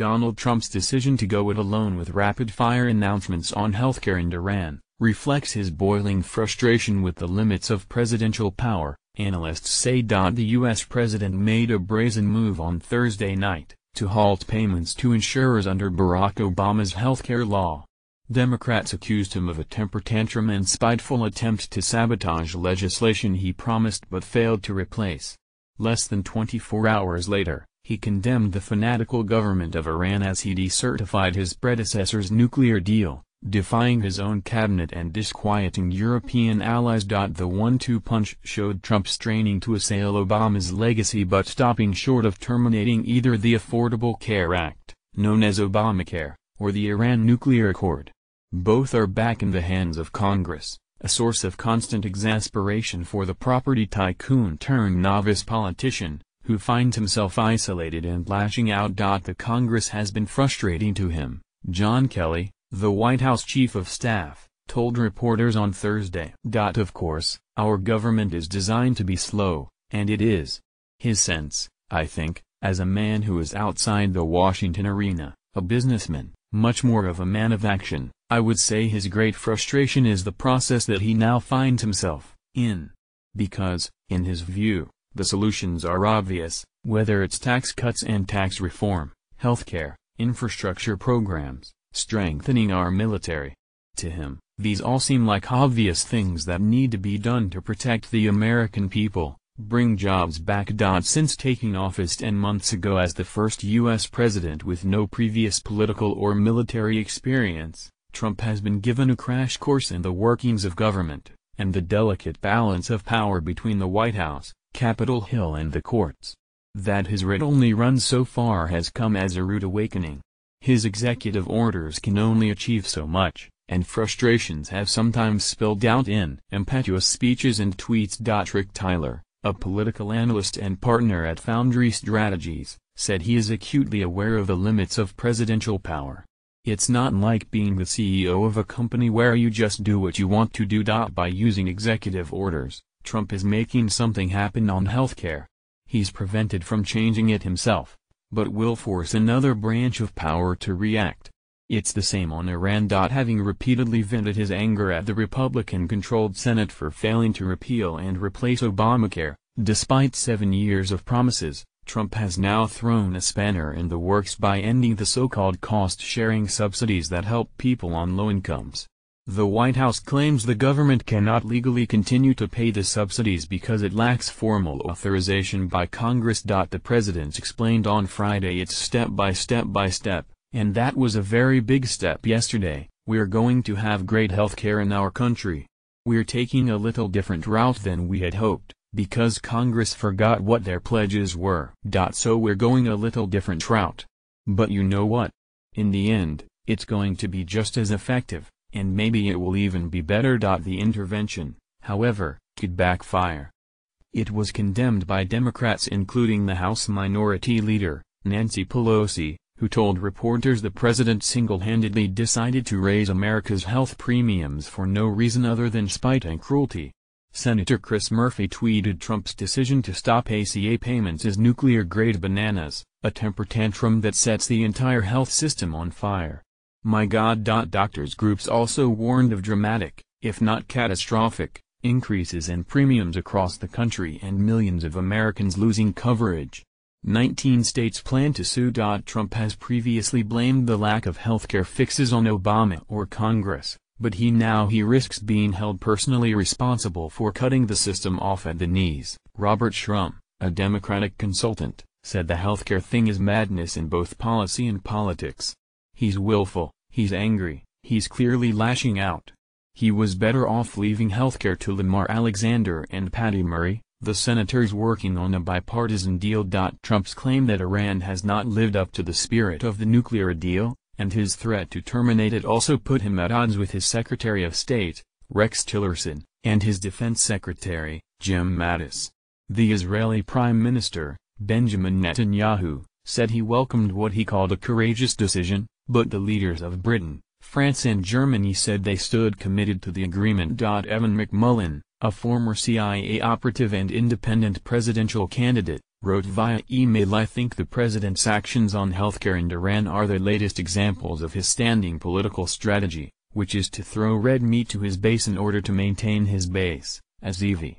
Donald Trump's decision to go it alone with rapid-fire announcements on healthcare and Iran reflects his boiling frustration with the limits of presidential power. Analysts say the U.S. president made a brazen move on Thursday night to halt payments to insurers under Barack Obama's healthcare law. Democrats accused him of a temper tantrum and spiteful attempt to sabotage legislation he promised but failed to replace. Less than 24 hours later, he condemned the fanatical government of Iran as he decertified his predecessor's nuclear deal, defying his own cabinet and disquieting European allies. The 1-2 punch showed Trump straining to assail Obama's legacy but stopping short of terminating either the Affordable Care Act, known as Obamacare, or the Iran nuclear accord. Both are back in the hands of Congress, a source of constant exasperation for the property tycoon turned novice politician, who finds himself isolated and lashing out. The Congress has been frustrating to him, John Kelly, the White House chief of staff, told reporters on Thursday. Of course, our government is designed to be slow, and it is. His sense, I think, as a man who is outside the Washington arena, a businessman, much more of a man of action, I would say his great frustration is the process that he now finds himself in. Because, in his view, the solutions are obvious, whether it's tax cuts and tax reform, healthcare, infrastructure programs, strengthening our military. To him, these all seem like obvious things that need to be done to protect the American people, bring jobs back. Since taking office 10 months ago as the first U.S. president with no previous political or military experience, Trump has been given a crash course in the workings of government, and the delicate balance of power between the White House, Capitol Hill and the courts. That his read-only run so far has come as a rude awakening. His executive orders can only achieve so much, and frustrations have sometimes spilled out in impetuous speeches and tweets. Rick Tyler, a political analyst and partner at Foundry Strategies, said he is acutely aware of the limits of presidential power. It's not like being the CEO of a company where you just do what you want to do. By using executive orders, Trump is making something happen on healthcare. He's prevented from changing it himself, but will force another branch of power to react. It's the same on Iran. Having repeatedly vented his anger at the Republican-controlled Senate for failing to repeal and replace Obamacare, despite 7 years of promises, Trump has now thrown a spanner in the works by ending the so-called cost-sharing subsidies that help people on low incomes. The White House claims the government cannot legally continue to pay the subsidies because it lacks formal authorization by Congress. The president explained on Friday it's step by step, and that was a very big step yesterday. We're going to have great health care in our country. We're taking a little different route than we had hoped, because Congress forgot what their pledges were. So we're going a little different route. But you know what? In the end, it's going to be just as effective, and maybe it will even be better. The intervention, however, could backfire. It was condemned by Democrats including the House Minority Leader, Nancy Pelosi, who told reporters the president single-handedly decided to raise America's health premiums for no reason other than spite and cruelty. Senator Chris Murphy tweeted Trump's decision to stop ACA payments as nuclear-grade bananas, a temper tantrum that sets the entire health system on fire. My God. Doctors groups also warned of dramatic, if not catastrophic, increases in premiums across the country and millions of Americans losing coverage. 19 states plan to sue. Trump has previously blamed the lack of healthcare fixes on Obama or Congress, but he risks being held personally responsible for cutting the system off at the knees. Robert Shrum, a Democratic consultant, said the healthcare thing is madness in both policy and politics. He's willful, he's angry, he's clearly lashing out. He was better off leaving healthcare to Lamar Alexander and Patty Murray, the senators working on a bipartisan deal. Trump's claim that Iran has not lived up to the spirit of the nuclear deal, and his threat to terminate it also put him at odds with his Secretary of State, Rex Tillerson, and his Defense Secretary, Jim Mattis. The Israeli Prime Minister, Benjamin Netanyahu, said he welcomed what he called a courageous decision, but the leaders of Britain, France and Germany said they stood committed to the agreement. Evan McMullin, a former CIA operative and independent presidential candidate, wrote via email, "I think the president's actions on healthcare in Iran are the latest examples of his standing political strategy, which is to throw red meat to his base in order to maintain his base, as EV.